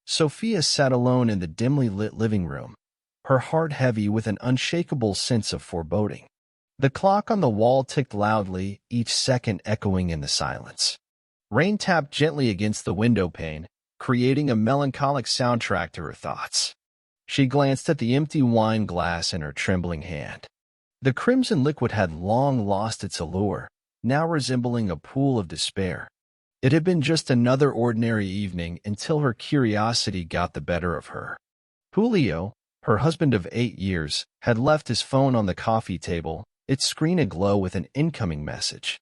Sofia sat alone in the dimly lit living room, her heart heavy with an unshakable sense of foreboding. The clock on the wall ticked loudly, each second echoing in the silence. Rain tapped gently against the window pane, creating a melancholic soundtrack to her thoughts. She glanced at the empty wine glass in her trembling hand. The crimson liquid had long lost its allure, now resembling a pool of despair. It had been just another ordinary evening until her curiosity got the better of her. Julio, her husband of 8 years, had left his phone on the coffee table, its screen aglow with an incoming message.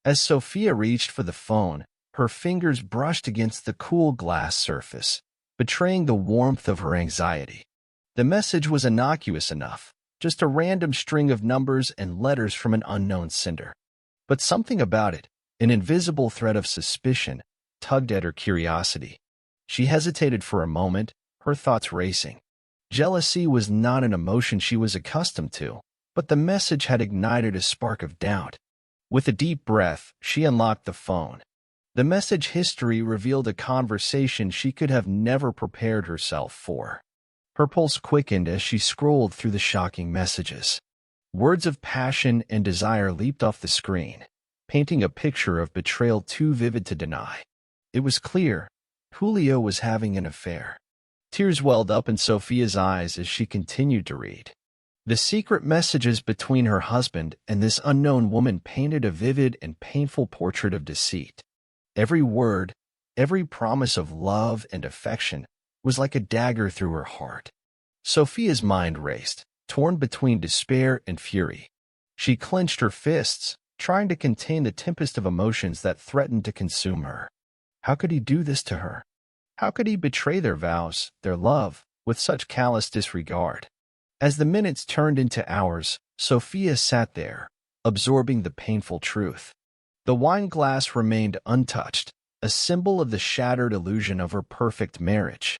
As Sofia reached for the phone, her fingers brushed against the cool glass surface, betraying the warmth of her anxiety. The message was innocuous enough, just a random string of numbers and letters from an unknown sender. But something about it, an invisible thread of suspicion, tugged at her curiosity. She hesitated for a moment, her thoughts racing. Jealousy was not an emotion she was accustomed to, but the message had ignited a spark of doubt. With a deep breath, she unlocked the phone. The message history revealed a conversation she could have never prepared herself for. Her pulse quickened as she scrolled through the shocking messages. Words of passion and desire leaped off the screen, painting a picture of betrayal too vivid to deny. It was clear, Julio was having an affair. Tears welled up in Sofia's eyes as she continued to read. The secret messages between her husband and this unknown woman painted a vivid and painful portrait of deceit. Every word, every promise of love and affection was like a dagger through her heart. Sofia's mind raced, torn between despair and fury. She clenched her fists, trying to contain the tempest of emotions that threatened to consume her. How could he do this to her? How could he betray their vows, their love, with such callous disregard? As the minutes turned into hours, Sofia sat there, absorbing the painful truth. The wine glass remained untouched, a symbol of the shattered illusion of her perfect marriage.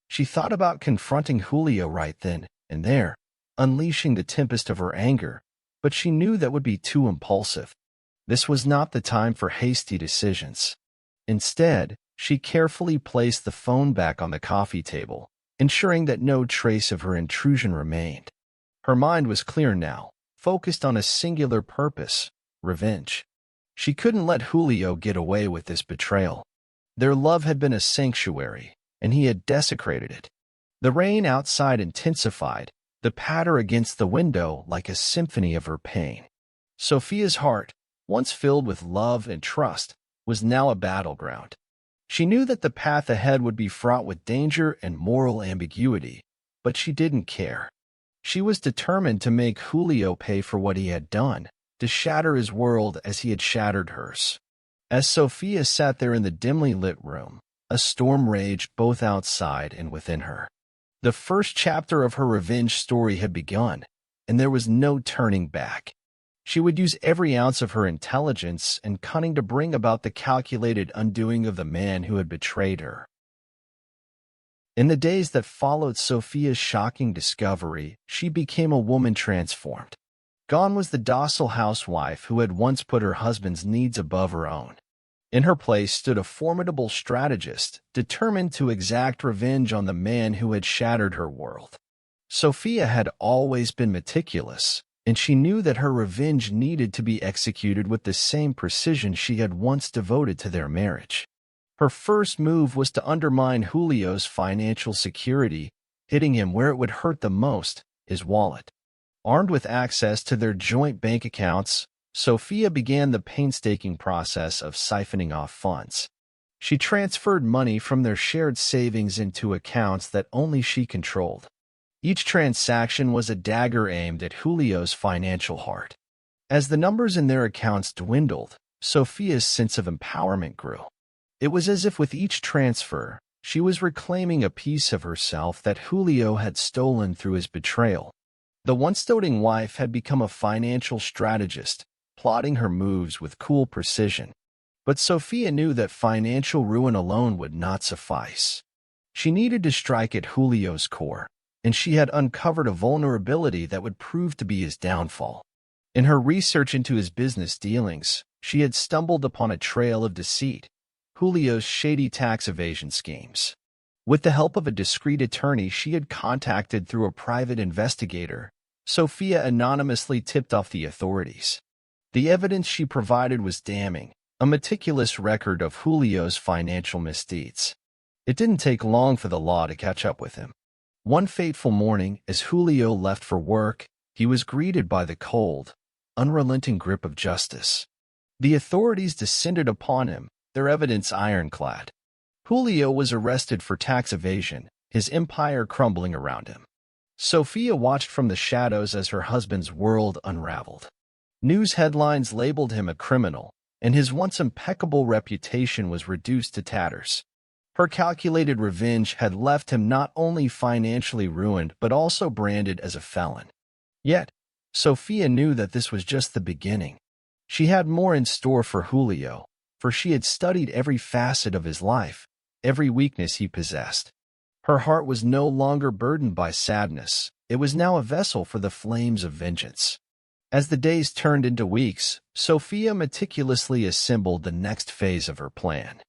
She thought about confronting Julio right then and there, unleashing the tempest of her anger, but she knew that would be too impulsive. This was not the time for hasty decisions. Instead, she carefully placed the phone back on the coffee table, ensuring that no trace of her intrusion remained. Her mind was clear now, focused on a singular purpose: revenge. She couldn't let Julio get away with this betrayal. Their love had been a sanctuary, and he had desecrated it. The rain outside intensified, the patter against the window like a symphony of her pain. Sofia's heart, once filled with love and trust, was now a battleground. She knew that the path ahead would be fraught with danger and moral ambiguity, but she didn't care. She was determined to make Julio pay for what he had done, to shatter his world as he had shattered hers. As Sofia sat there in the dimly lit room, a storm raged both outside and within her. The first chapter of her revenge story had begun, and there was no turning back. She would use every ounce of her intelligence and cunning to bring about the calculated undoing of the man who had betrayed her. In the days that followed Sofia's shocking discovery, she became a woman transformed. Gone was the docile housewife who had once put her husband's needs above her own. In her place stood a formidable strategist, determined to exact revenge on the man who had shattered her world. Sofia had always been meticulous, and she knew that her revenge needed to be executed with the same precision she had once devoted to their marriage. Her first move was to undermine Julio's financial security, hitting him where it would hurt the most, his wallet. Armed with access to their joint bank accounts, Sofia began the painstaking process of siphoning off funds. She transferred money from their shared savings into accounts that only she controlled. Each transaction was a dagger aimed at Julio's financial heart. As the numbers in their accounts dwindled, Sofia's sense of empowerment grew. It was as if with each transfer, she was reclaiming a piece of herself that Julio had stolen through his betrayal. The once doting wife had become a financial strategist, plotting her moves with cool precision. But Sofia knew that financial ruin alone would not suffice. She needed to strike at Julio's core, and she had uncovered a vulnerability that would prove to be his downfall. In her research into his business dealings, she had stumbled upon a trail of deceit, Julio's shady tax evasion schemes. With the help of a discreet attorney she had contacted through a private investigator, Sofia anonymously tipped off the authorities. The evidence she provided was damning, a meticulous record of Julio's financial misdeeds. It didn't take long for the law to catch up with him. One fateful morning, as Julio left for work, he was greeted by the cold, unrelenting grip of justice. The authorities descended upon him, their evidence ironclad. Julio was arrested for tax evasion, his empire crumbling around him. Sofia watched from the shadows as her husband's world unraveled. News headlines labeled him a criminal, and his once impeccable reputation was reduced to tatters. Her calculated revenge had left him not only financially ruined but also branded as a felon. Yet, Sofia knew that this was just the beginning. She had more in store for Julio, for she had studied every facet of his life, every weakness he possessed. Her heart was no longer burdened by sadness. It was now a vessel for the flames of vengeance. As the days turned into weeks, Sofia meticulously assembled the next phase of her plan.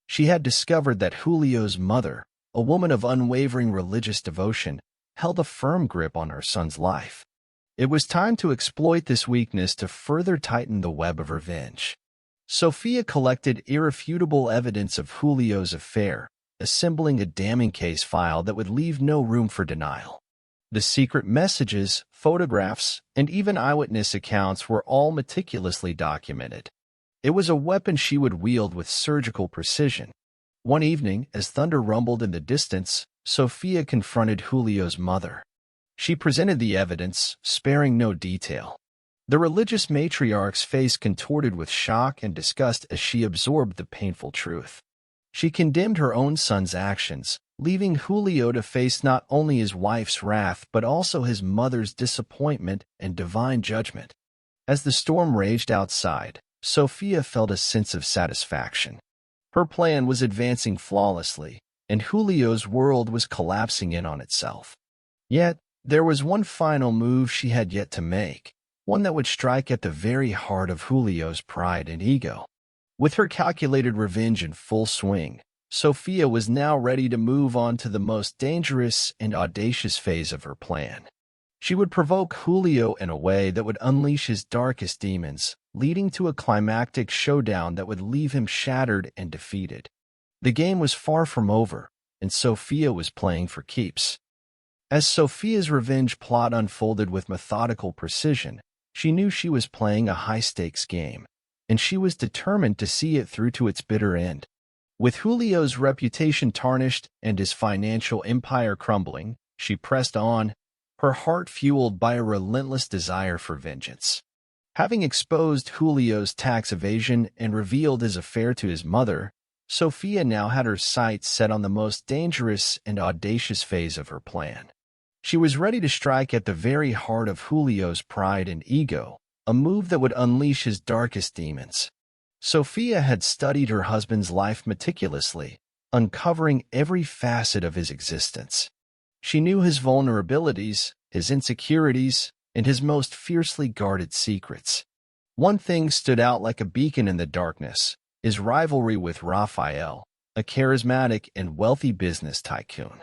She had discovered that Julio's mother, a woman of unwavering religious devotion, held a firm grip on her son's life. It was time to exploit this weakness to further tighten the web of revenge. Sofia collected irrefutable evidence of Julio's affair, assembling a damning case file that would leave no room for denial. The secret messages, photographs, and even eyewitness accounts were all meticulously documented. It was a weapon she would wield with surgical precision. One evening, as thunder rumbled in the distance, Sofia confronted Julio's mother. She presented the evidence, sparing no detail. The religious matriarch's face contorted with shock and disgust as she absorbed the painful truth. She condemned her own son's actions, leaving Julio to face not only his wife's wrath but also his mother's disappointment and divine judgment. As the storm raged outside, Sofia felt a sense of satisfaction. Her plan was advancing flawlessly, and Julio's world was collapsing in on itself. Yet, there was one final move she had yet to make, one that would strike at the very heart of Julio's pride and ego. With her calculated revenge in full swing, Sofia was now ready to move on to the most dangerous and audacious phase of her plan. She would provoke Julio in a way that would unleash his darkest demons, leading to a climactic showdown that would leave him shattered and defeated. The game was far from over, and Sofia was playing for keeps. As Sofia's revenge plot unfolded with methodical precision, she knew she was playing a high-stakes game, and she was determined to see it through to its bitter end. With Julio's reputation tarnished and his financial empire crumbling, she pressed on, her heart fueled by a relentless desire for vengeance. Having exposed Julio's tax evasion and revealed his affair to his mother, Sofia now had her sights set on the most dangerous and audacious phase of her plan. She was ready to strike at the very heart of Julio's pride and ego, a move that would unleash his darkest demons. Sofia had studied her husband's life meticulously, uncovering every facet of his existence. She knew his vulnerabilities, his insecurities, and his most fiercely guarded secrets. One thing stood out like a beacon in the darkness: his rivalry with Rafael, a charismatic and wealthy business tycoon.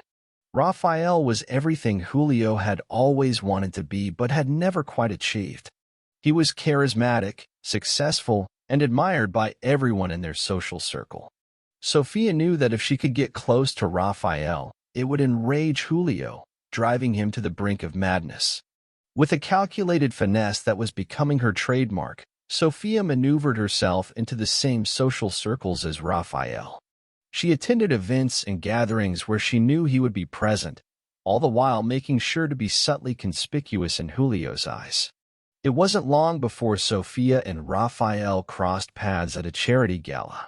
Rafael was everything Julio had always wanted to be but had never quite achieved. He was charismatic, successful, and admired by everyone in their social circle. Sofia knew that if she could get close to Rafael, it would enrage Julio, driving him to the brink of madness. With a calculated finesse that was becoming her trademark, Sofia maneuvered herself into the same social circles as Rafael. She attended events and gatherings where she knew he would be present, all the while making sure to be subtly conspicuous in Julio's eyes. It wasn't long before Sofia and Rafael crossed paths at a charity gala.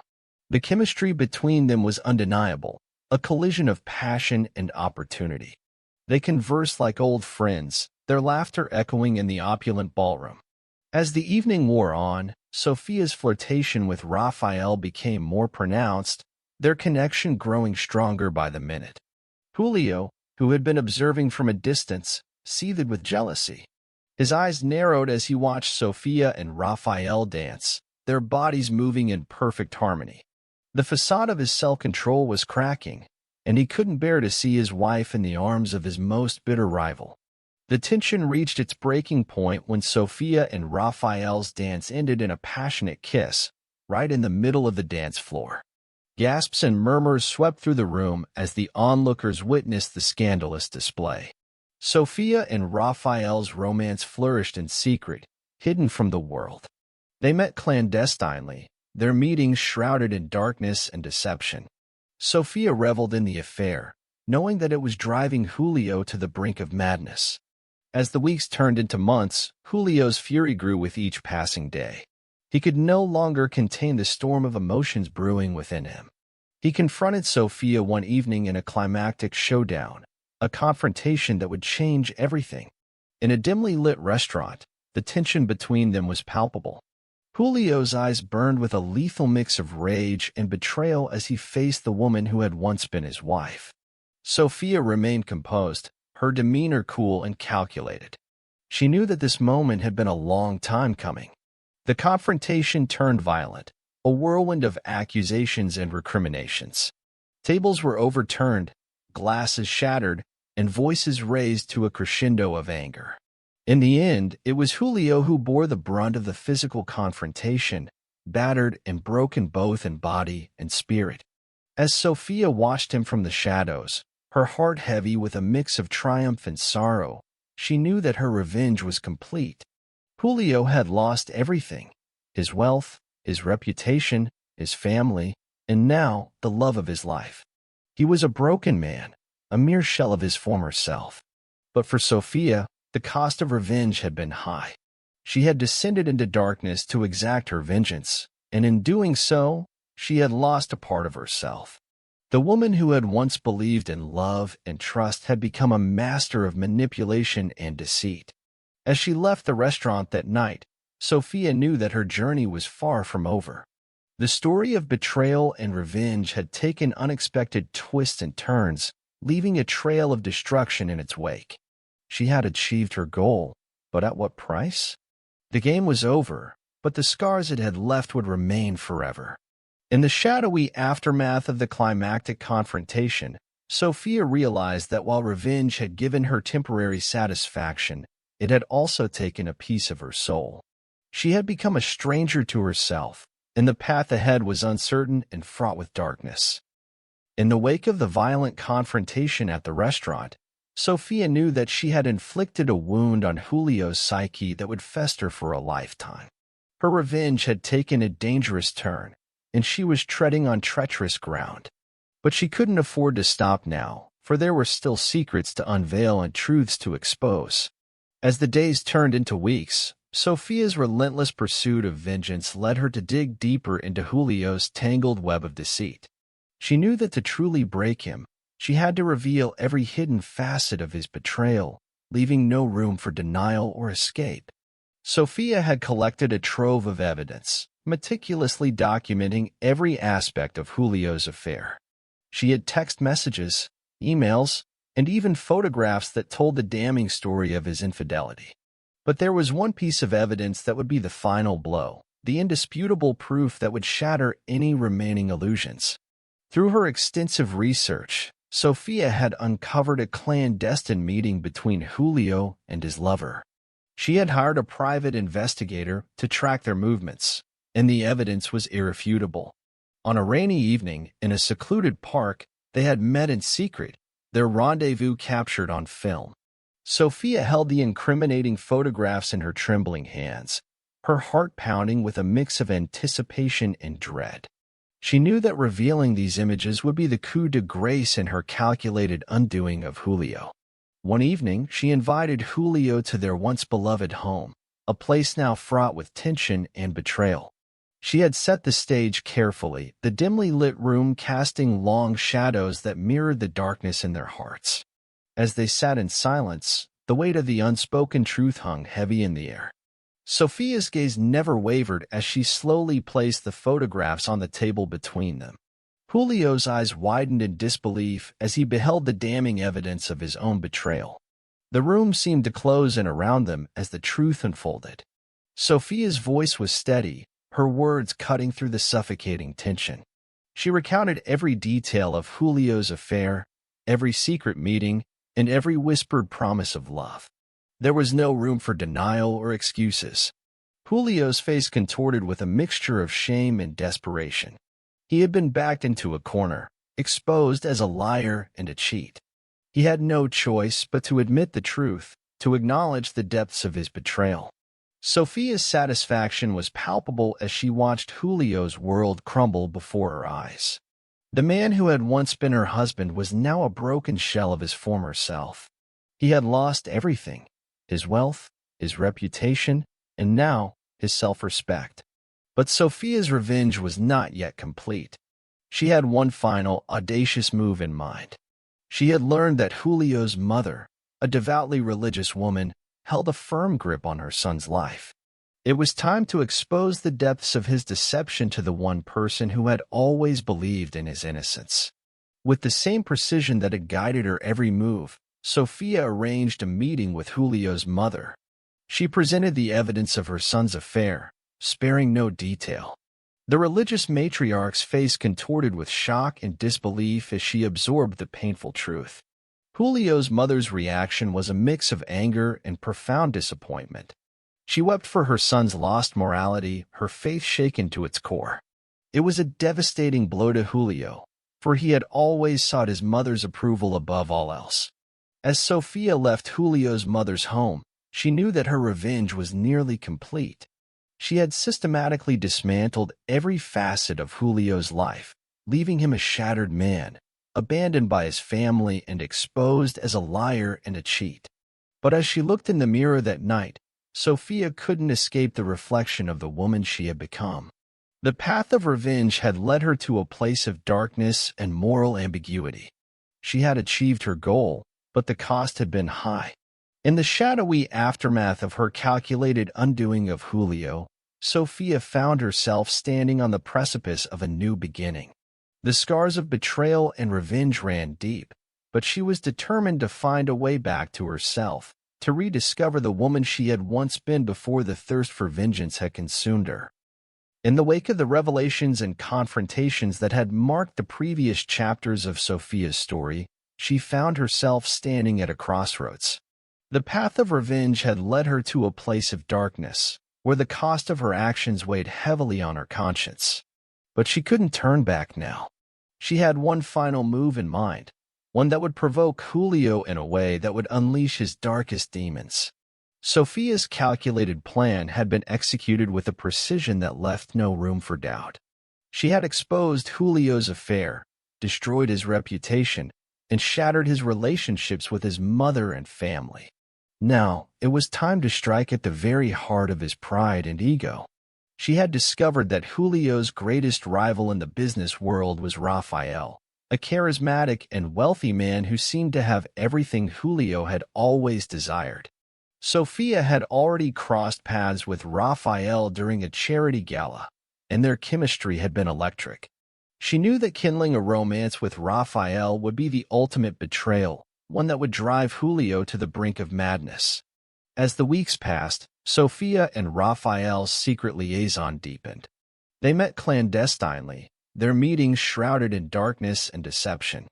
The chemistry between them was undeniable, a collision of passion and opportunity. They conversed like old friends, their laughter echoing in the opulent ballroom. As the evening wore on, Sofia's flirtation with Rafael became more pronounced, their connection growing stronger by the minute. Julio, who had been observing from a distance, seethed with jealousy. His eyes narrowed as he watched Sofia and Rafael dance, their bodies moving in perfect harmony. The facade of his self-control was cracking, and he couldn't bear to see his wife in the arms of his most bitter rival. The tension reached its breaking point when Sofia and Raphael's dance ended in a passionate kiss, right in the middle of the dance floor. Gasps and murmurs swept through the room as the onlookers witnessed the scandalous display. Sofia and Raphael's romance flourished in secret, hidden from the world. They met clandestinely, their meetings shrouded in darkness and deception. Sofia reveled in the affair, knowing that it was driving Julio to the brink of madness. As the weeks turned into months, Julio's fury grew with each passing day. He could no longer contain the storm of emotions brewing within him. He confronted Sofia one evening in a climactic showdown, a confrontation that would change everything. In a dimly lit restaurant, the tension between them was palpable. Julio's eyes burned with a lethal mix of rage and betrayal as he faced the woman who had once been his wife. Sofia remained composed, her demeanor cool and calculated. She knew that this moment had been a long time coming. The confrontation turned violent, a whirlwind of accusations and recriminations. Tables were overturned, glasses shattered, and voices raised to a crescendo of anger. In the end, it was Julio who bore the brunt of the physical confrontation, battered and broken both in body and spirit. As Sofia watched him from the shadows, her heart heavy with a mix of triumph and sorrow, she knew that her revenge was complete. Julio had lost everything: his wealth, his reputation, his family, and now the love of his life. He was a broken man, a mere shell of his former self. But for Sofia, the cost of revenge had been high. She had descended into darkness to exact her vengeance, and in doing so, she had lost a part of herself. The woman who had once believed in love and trust had become a master of manipulation and deceit. As she left the restaurant that night, Sofia knew that her journey was far from over. The story of betrayal and revenge had taken unexpected twists and turns, leaving a trail of destruction in its wake. She had achieved her goal, but at what price? The game was over, but the scars it had left would remain forever. In the shadowy aftermath of the climactic confrontation, Sofia realized that while revenge had given her temporary satisfaction, it had also taken a piece of her soul. She had become a stranger to herself, and the path ahead was uncertain and fraught with darkness. In the wake of the violent confrontation at the restaurant, Sofia knew that she had inflicted a wound on Julio's psyche that would fester for a lifetime. Her revenge had taken a dangerous turn, and she was treading on treacherous ground. But she couldn't afford to stop now, for there were still secrets to unveil and truths to expose. As the days turned into weeks, Sofia's relentless pursuit of vengeance led her to dig deeper into Julio's tangled web of deceit. She knew that to truly break him, she had to reveal every hidden facet of his betrayal, leaving no room for denial or escape. Sofia had collected a trove of evidence, meticulously documenting every aspect of Julio's affair. She had text messages, emails, and even photographs that told the damning story of his infidelity. But there was one piece of evidence that would be the final blow, the indisputable proof that would shatter any remaining illusions. Through her extensive research, Sofia had uncovered a clandestine meeting between Julio and his lover. She had hired a private investigator to track their movements, and the evidence was irrefutable. On a rainy evening, in a secluded park, they had met in secret, their rendezvous captured on film. Sofia held the incriminating photographs in her trembling hands, her heart pounding with a mix of anticipation and dread. She knew that revealing these images would be the coup de grace in her calculated undoing of Julio. One evening, she invited Julio to their once-beloved home, a place now fraught with tension and betrayal. She had set the stage carefully, the dimly lit room casting long shadows that mirrored the darkness in their hearts. As they sat in silence, the weight of the unspoken truth hung heavy in the air. Sofia's gaze never wavered as she slowly placed the photographs on the table between them. Julio's eyes widened in disbelief as he beheld the damning evidence of his own betrayal. The room seemed to close in around them as the truth unfolded. Sofia's voice was steady, her words cutting through the suffocating tension. She recounted every detail of Julio's affair, every secret meeting, and every whispered promise of love. There was no room for denial or excuses. Julio's face contorted with a mixture of shame and desperation. He had been backed into a corner, exposed as a liar and a cheat. He had no choice but to admit the truth, to acknowledge the depths of his betrayal. Sofia's satisfaction was palpable as she watched Julio's world crumble before her eyes. The man who had once been her husband was now a broken shell of his former self. He had lost everything: his wealth, his reputation, and now his self-respect. But Sofia's revenge was not yet complete. She had one final, audacious move in mind. She had learned that Julio's mother, a devoutly religious woman, held a firm grip on her son's life. It was time to expose the depths of his deception to the one person who had always believed in his innocence. With the same precision that had guided her every move, Sofia arranged a meeting with Julio's mother. She presented the evidence of her son's affair, sparing no detail. The religious matriarch's face contorted with shock and disbelief as she absorbed the painful truth. Julio's mother's reaction was a mix of anger and profound disappointment. She wept for her son's lost morality, her faith shaken to its core. It was a devastating blow to Julio, for he had always sought his mother's approval above all else. As Sofia left Julio's mother's home, she knew that her revenge was nearly complete. She had systematically dismantled every facet of Julio's life, leaving him a shattered man, abandoned by his family and exposed as a liar and a cheat. But as she looked in the mirror that night, Sofia couldn't escape the reflection of the woman she had become. The path of revenge had led her to a place of darkness and moral ambiguity. She had achieved her goal, but the cost had been high. In the shadowy aftermath of her calculated undoing of Julio, Sofia found herself standing on the precipice of a new beginning. The scars of betrayal and revenge ran deep, but she was determined to find a way back to herself, to rediscover the woman she had once been before the thirst for vengeance had consumed her. In the wake of the revelations and confrontations that had marked the previous chapters of Sofia's story, she found herself standing at a crossroads. The path of revenge had led her to a place of darkness, where the cost of her actions weighed heavily on her conscience. But she couldn't turn back now. She had one final move in mind, one that would provoke Julio in a way that would unleash his darkest demons. Sofia's calculated plan had been executed with a precision that left no room for doubt. She had exposed Julio's affair, destroyed his reputation, and shattered his relationships with his mother and family. Now, it was time to strike at the very heart of his pride and ego. She had discovered that Julio's greatest rival in the business world was Rafael, a charismatic and wealthy man who seemed to have everything Julio had always desired. Sofia had already crossed paths with Rafael during a charity gala, and their chemistry had been electric. She knew that kindling a romance with Rafael would be the ultimate betrayal, one that would drive Julio to the brink of madness. As the weeks passed, Sofia and Rafael's secret liaison deepened. They met clandestinely, their meetings shrouded in darkness and deception.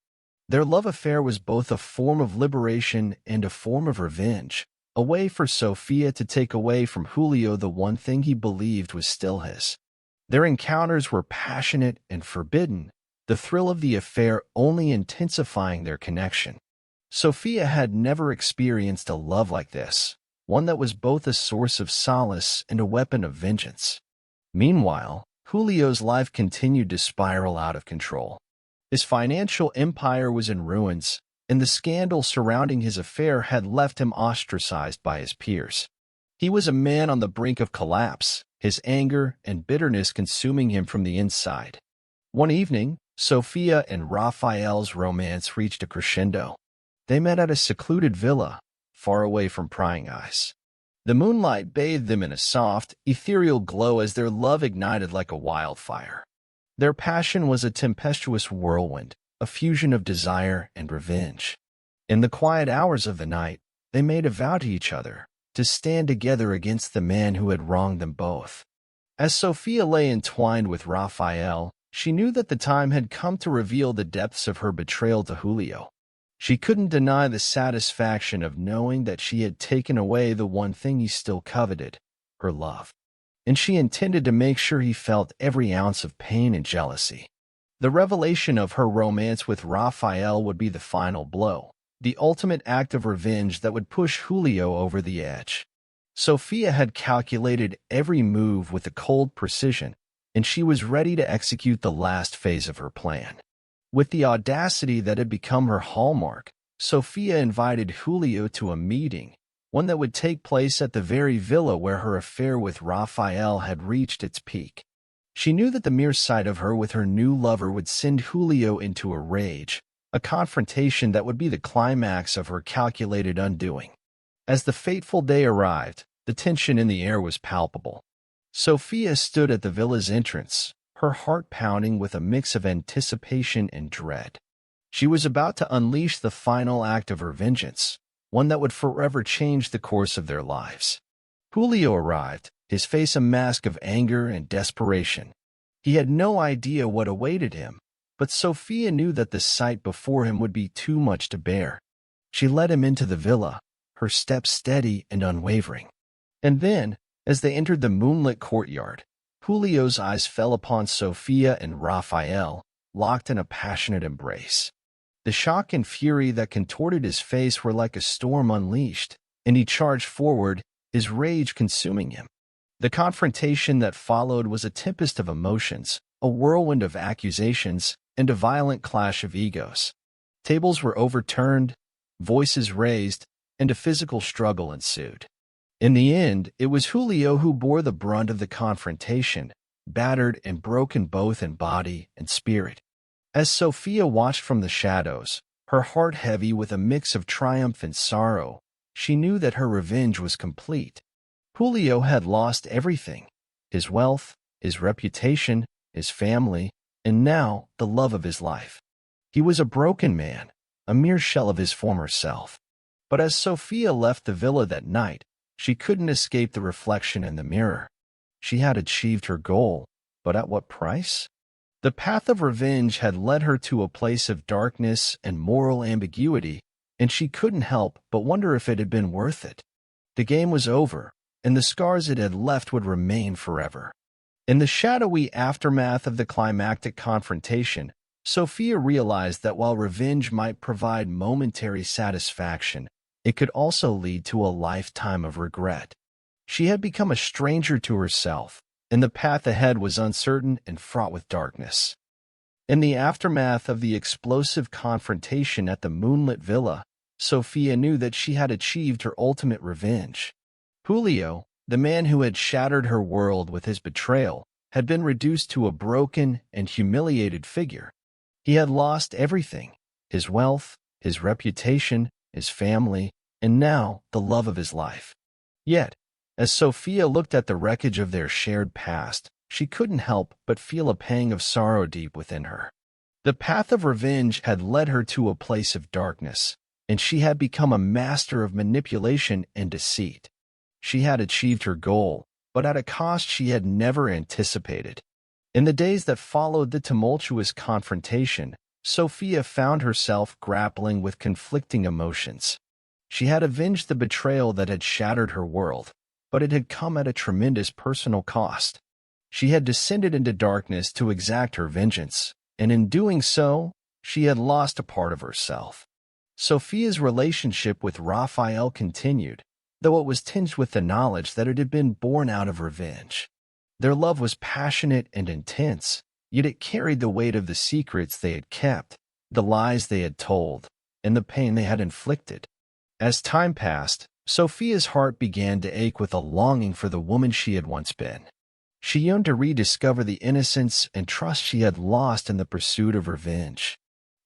Their love affair was both a form of liberation and a form of revenge, a way for Sofia to take away from Julio the one thing he believed was still his. Their encounters were passionate and forbidden, the thrill of the affair only intensifying their connection. Sofia had never experienced a love like this, one that was both a source of solace and a weapon of vengeance. Meanwhile, Julio's life continued to spiral out of control. His financial empire was in ruins, and the scandal surrounding his affair had left him ostracized by his peers. He was a man on the brink of collapse, his anger and bitterness consuming him from the inside. One evening, Sofia and Rafael's romance reached a crescendo. They met at a secluded villa, far away from prying eyes. The moonlight bathed them in a soft, ethereal glow as their love ignited like a wildfire. Their passion was a tempestuous whirlwind, a fusion of desire and revenge. In the quiet hours of the night, they made a vow to each other, to stand together against the man who had wronged them both. As Sofia lay entwined with Rafael, She knew that the time had come to reveal the depths of her betrayal to Julio. She couldn't deny the satisfaction of knowing that she had taken away the one thing he still coveted, her love. And she intended to make sure he felt every ounce of pain and jealousy. The revelation of her romance with Rafael would be the final blow, the ultimate act of revenge that would push Julio over the edge. Sofia had calculated every move with a cold precision, and she was ready to execute the last phase of her plan. With the audacity that had become her hallmark, Sofia invited Julio to a meeting, one that would take place at the very villa where her affair with Rafael had reached its peak. She knew that the mere sight of her with her new lover would send Julio into a rage, a confrontation that would be the climax of her calculated undoing. As the fateful day arrived, the tension in the air was palpable. Sofia stood at the villa's entrance, her heart pounding with a mix of anticipation and dread. She was about to unleash the final act of her vengeance, one that would forever change the course of their lives. Julio arrived, his face a mask of anger and desperation. He had no idea what awaited him, but Sofia knew that the sight before him would be too much to bear. She led him into the villa, her steps steady and unwavering. And then, as they entered the moonlit courtyard, Julio's eyes fell upon Sofia and Rafael, locked in a passionate embrace. The shock and fury that contorted his face were like a storm unleashed, and he charged forward, his rage consuming him. The confrontation that followed was a tempest of emotions, a whirlwind of accusations, and a violent clash of egos. Tables were overturned, voices raised, and a physical struggle ensued. In the end, it was Julio who bore the brunt of the confrontation, battered and broken both in body and spirit. As Sofia watched from the shadows, her heart heavy with a mix of triumph and sorrow, she knew that her revenge was complete. Julio had lost everything: his wealth, his reputation, his family, and now the love of his life. He was a broken man, a mere shell of his former self. But as Sofia left the villa that night, she couldn't escape the reflection in the mirror. She had achieved her goal, but at what price? The path of revenge had led her to a place of darkness and moral ambiguity, and she couldn't help but wonder if it had been worth it. The game was over, and the scars it had left would remain forever. In the shadowy aftermath of the climactic confrontation, Sofia realized that while revenge might provide momentary satisfaction, it could also lead to a lifetime of regret. She had become a stranger to herself, and the path ahead was uncertain and fraught with darkness. In the aftermath of the explosive confrontation at the moonlit villa, Sofia knew that she had achieved her ultimate revenge. Julio, the man who had shattered her world with his betrayal, had been reduced to a broken and humiliated figure. He had lost everything: his wealth, his reputation, his family, and now the love of his life. Yet, as Sofia looked at the wreckage of their shared past, she couldn't help but feel a pang of sorrow deep within her. The path of revenge had led her to a place of darkness, and she had become a master of manipulation and deceit. She had achieved her goal, but at a cost she had never anticipated. In the days that followed the tumultuous confrontation, Sofia found herself grappling with conflicting emotions. She had avenged the betrayal that had shattered her world, but it had come at a tremendous personal cost. She had descended into darkness to exact her vengeance, and in doing so, she had lost a part of herself. Sofia's relationship with Rafael continued, though it was tinged with the knowledge that it had been born out of revenge. Their love was passionate and intense, yet it carried the weight of the secrets they had kept, the lies they had told, and the pain they had inflicted. As time passed, Sofia's heart began to ache with a longing for the woman she had once been. She yearned to rediscover the innocence and trust she had lost in the pursuit of revenge.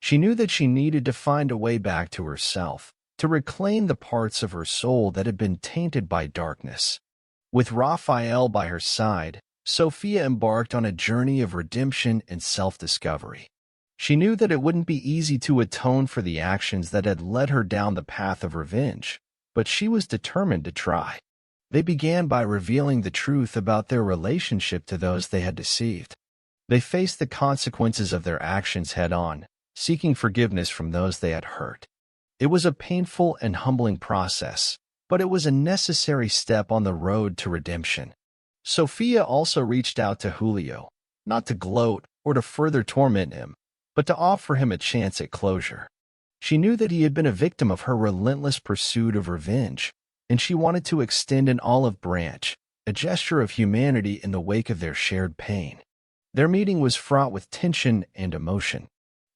She knew that she needed to find a way back to herself, to reclaim the parts of her soul that had been tainted by darkness. With Rafael by her side, Sofia embarked on a journey of redemption and self-discovery. She knew that it wouldn't be easy to atone for the actions that had led her down the path of revenge, but she was determined to try. They began by revealing the truth about their relationship to those they had deceived. They faced the consequences of their actions head-on, seeking forgiveness from those they had hurt. It was a painful and humbling process, but it was a necessary step on the road to redemption. Sofia also reached out to Julio, not to gloat or to further torment him, but to offer him a chance at closure. She knew that he had been a victim of her relentless pursuit of revenge, and she wanted to extend an olive branch, a gesture of humanity in the wake of their shared pain. Their meeting was fraught with tension and emotion.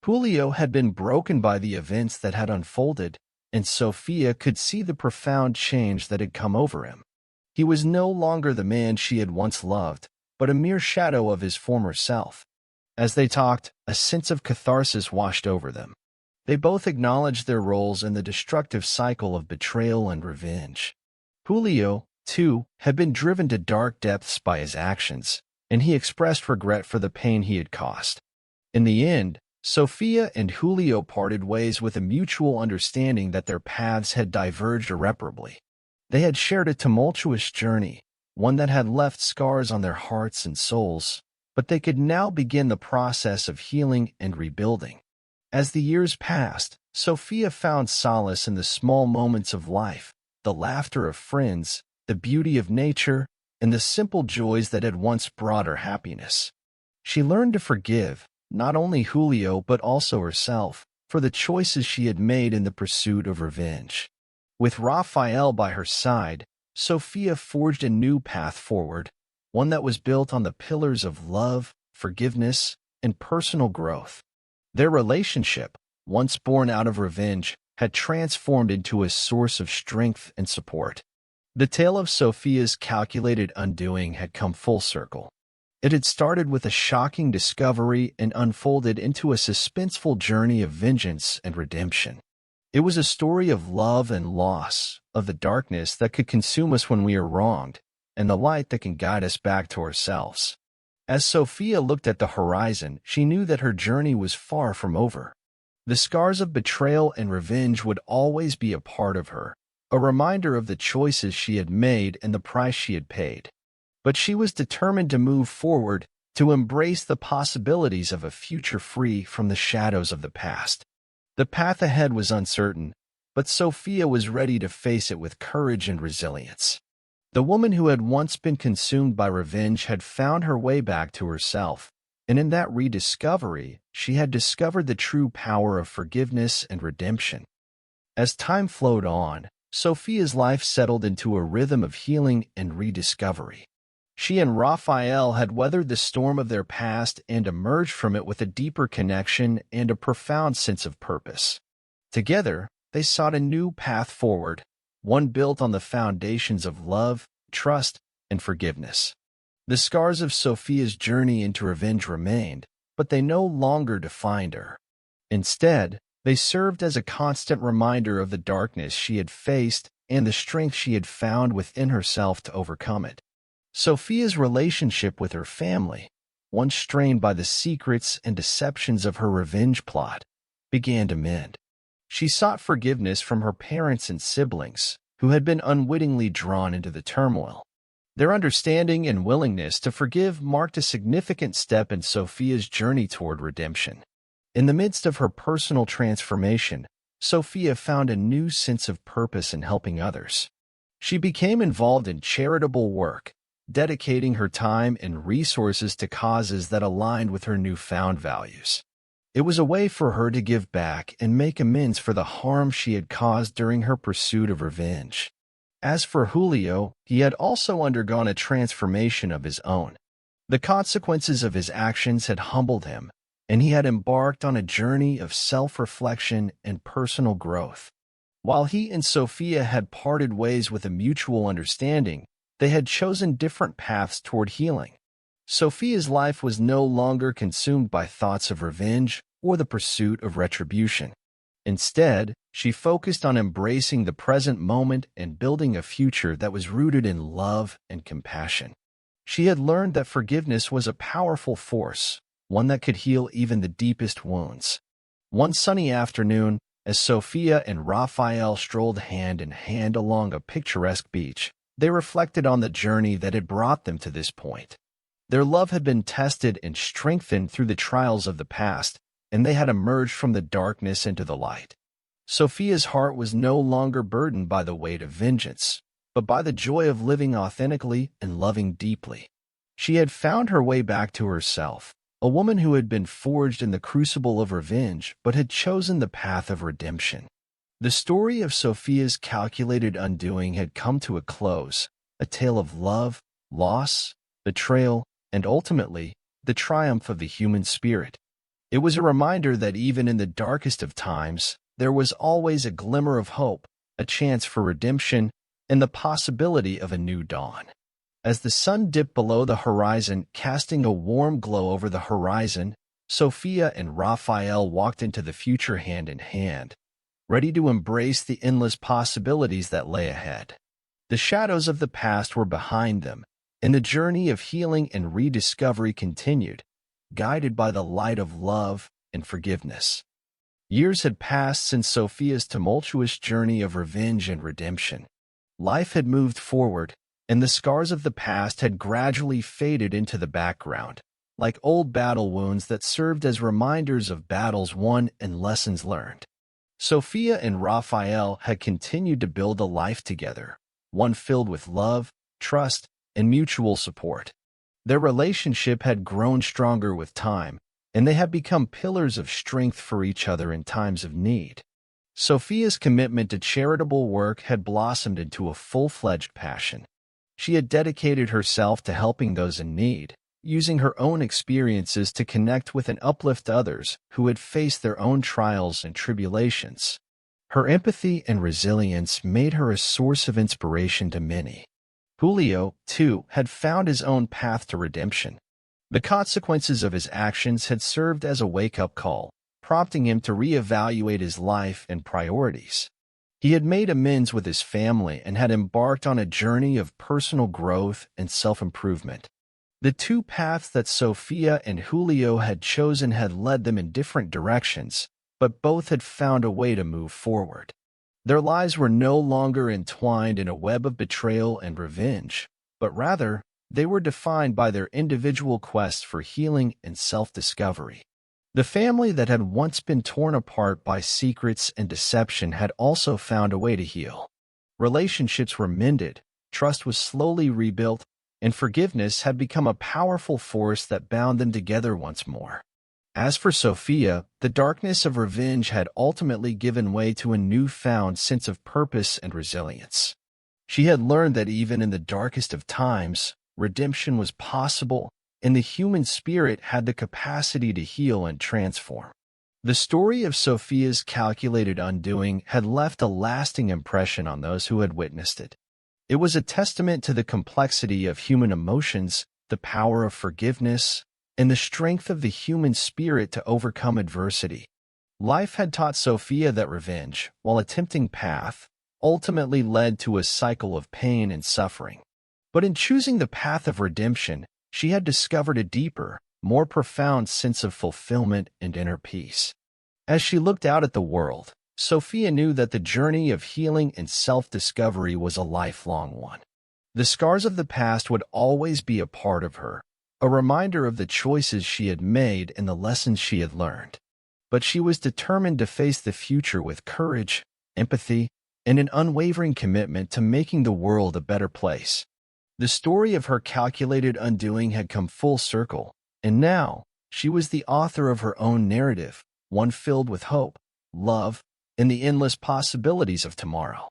Julio had been broken by the events that had unfolded, and Sofia could see the profound change that had come over him. He was no longer the man she had once loved, but a mere shadow of his former self. As they talked, a sense of catharsis washed over them. They both acknowledged their roles in the destructive cycle of betrayal and revenge. Julio, too, had been driven to dark depths by his actions, and he expressed regret for the pain he had caused. In the end, Sofia and Julio parted ways with a mutual understanding that their paths had diverged irreparably. They had shared a tumultuous journey, one that had left scars on their hearts and souls, but they could now begin the process of healing and rebuilding. As the years passed, Sofia found solace in the small moments of life, the laughter of friends, the beauty of nature, and the simple joys that had once brought her happiness. She learned to forgive, not only Julio but also herself, for the choices she had made in the pursuit of revenge. With Raphael by her side, Sofia forged a new path forward, one that was built on the pillars of love, forgiveness, and personal growth. Their relationship, once born out of revenge, had transformed into a source of strength and support. The tale of Sofia's calculated undoing had come full circle. It had started with a shocking discovery and unfolded into a suspenseful journey of vengeance and redemption. It was a story of love and loss, of the darkness that could consume us when we are wronged, and the light that can guide us back to ourselves. As Sofia looked at the horizon, she knew that her journey was far from over. The scars of betrayal and revenge would always be a part of her, a reminder of the choices she had made and the price she had paid. But she was determined to move forward, to embrace the possibilities of a future free from the shadows of the past. The path ahead was uncertain, but Sofia was ready to face it with courage and resilience. The woman who had once been consumed by revenge had found her way back to herself, and in that rediscovery, she had discovered the true power of forgiveness and redemption. As time flowed on, Sofia's life settled into a rhythm of healing and rediscovery. She and Raphael had weathered the storm of their past and emerged from it with a deeper connection and a profound sense of purpose. Together, they sought a new path forward, one built on the foundations of love, trust, and forgiveness. The scars of Sofia's journey into revenge remained, but they no longer defined her. Instead, they served as a constant reminder of the darkness she had faced and the strength she had found within herself to overcome it. Sofia's relationship with her family, once strained by the secrets and deceptions of her revenge plot, began to mend. She sought forgiveness from her parents and siblings, who had been unwittingly drawn into the turmoil. Their understanding and willingness to forgive marked a significant step in Sofia's journey toward redemption. In the midst of her personal transformation, Sofia found a new sense of purpose in helping others. She became involved in charitable work, dedicating her time and resources to causes that aligned with her newfound values. It was a way for her to give back and make amends for the harm she had caused during her pursuit of revenge. As for Julio, he had also undergone a transformation of his own. The consequences of his actions had humbled him, and he had embarked on a journey of self-reflection and personal growth. While he and Sofia had parted ways with a mutual understanding, they had chosen different paths toward healing. Sofia's life was no longer consumed by thoughts of revenge or the pursuit of retribution. Instead, she focused on embracing the present moment and building a future that was rooted in love and compassion. She had learned that forgiveness was a powerful force, one that could heal even the deepest wounds. One sunny afternoon, as Sofia and Raphael strolled hand in hand along a picturesque beach, they reflected on the journey that had brought them to this point. Their love had been tested and strengthened through the trials of the past, and they had emerged from the darkness into the light. Sofia's heart was no longer burdened by the weight of vengeance, but by the joy of living authentically and loving deeply. She had found her way back to herself, a woman who had been forged in the crucible of revenge but had chosen the path of redemption. The story of Sofia's calculated undoing had come to a close, a tale of love, loss, betrayal, and ultimately, the triumph of the human spirit. It was a reminder that even in the darkest of times, there was always a glimmer of hope, a chance for redemption, and the possibility of a new dawn. As the sun dipped below the horizon, casting a warm glow over the horizon, Sofia and Raphael walked into the future hand in hand, ready to embrace the endless possibilities that lay ahead. The shadows of the past were behind them, and the journey of healing and rediscovery continued, guided by the light of love and forgiveness. Years had passed since Sofia's tumultuous journey of revenge and redemption. Life had moved forward, and the scars of the past had gradually faded into the background, like old battle wounds that served as reminders of battles won and lessons learned. Sofia and Raphael had continued to build a life together, one filled with love, trust, and mutual support. Their relationship had grown stronger with time, and they had become pillars of strength for each other in times of need. Sofia's commitment to charitable work had blossomed into a full-fledged passion. She had dedicated herself to helping those in need, using her own experiences to connect with and uplift others who had faced their own trials and tribulations. Her empathy and resilience made her a source of inspiration to many. Julio, too, had found his own path to redemption. The consequences of his actions had served as a wake-up call, prompting him to reevaluate his life and priorities. He had made amends with his family and had embarked on a journey of personal growth and self-improvement. The two paths that Sofia and Julio had chosen had led them in different directions, but both had found a way to move forward. Their lives were no longer entwined in a web of betrayal and revenge, but rather, they were defined by their individual quests for healing and self-discovery. The family that had once been torn apart by secrets and deception had also found a way to heal. Relationships were mended, trust was slowly rebuilt, and forgiveness had become a powerful force that bound them together once more. As for Sofia, the darkness of revenge had ultimately given way to a newfound sense of purpose and resilience. She had learned that even in the darkest of times, redemption was possible, and the human spirit had the capacity to heal and transform. The story of Sofia's calculated undoing had left a lasting impression on those who had witnessed it. It was a testament to the complexity of human emotions, the power of forgiveness, and the strength of the human spirit to overcome adversity. Life had taught Sofia that revenge, while a tempting path, ultimately led to a cycle of pain and suffering. But in choosing the path of redemption, she had discovered a deeper, more profound sense of fulfillment and inner peace. As she looked out at the world, Sofia knew that the journey of healing and self-discovery was a lifelong one. The scars of the past would always be a part of her, a reminder of the choices she had made and the lessons she had learned. But she was determined to face the future with courage, empathy, and an unwavering commitment to making the world a better place. The story of her calculated undoing had come full circle, and now she was the author of her own narrative, one filled with hope, love, and the endless possibilities of tomorrow.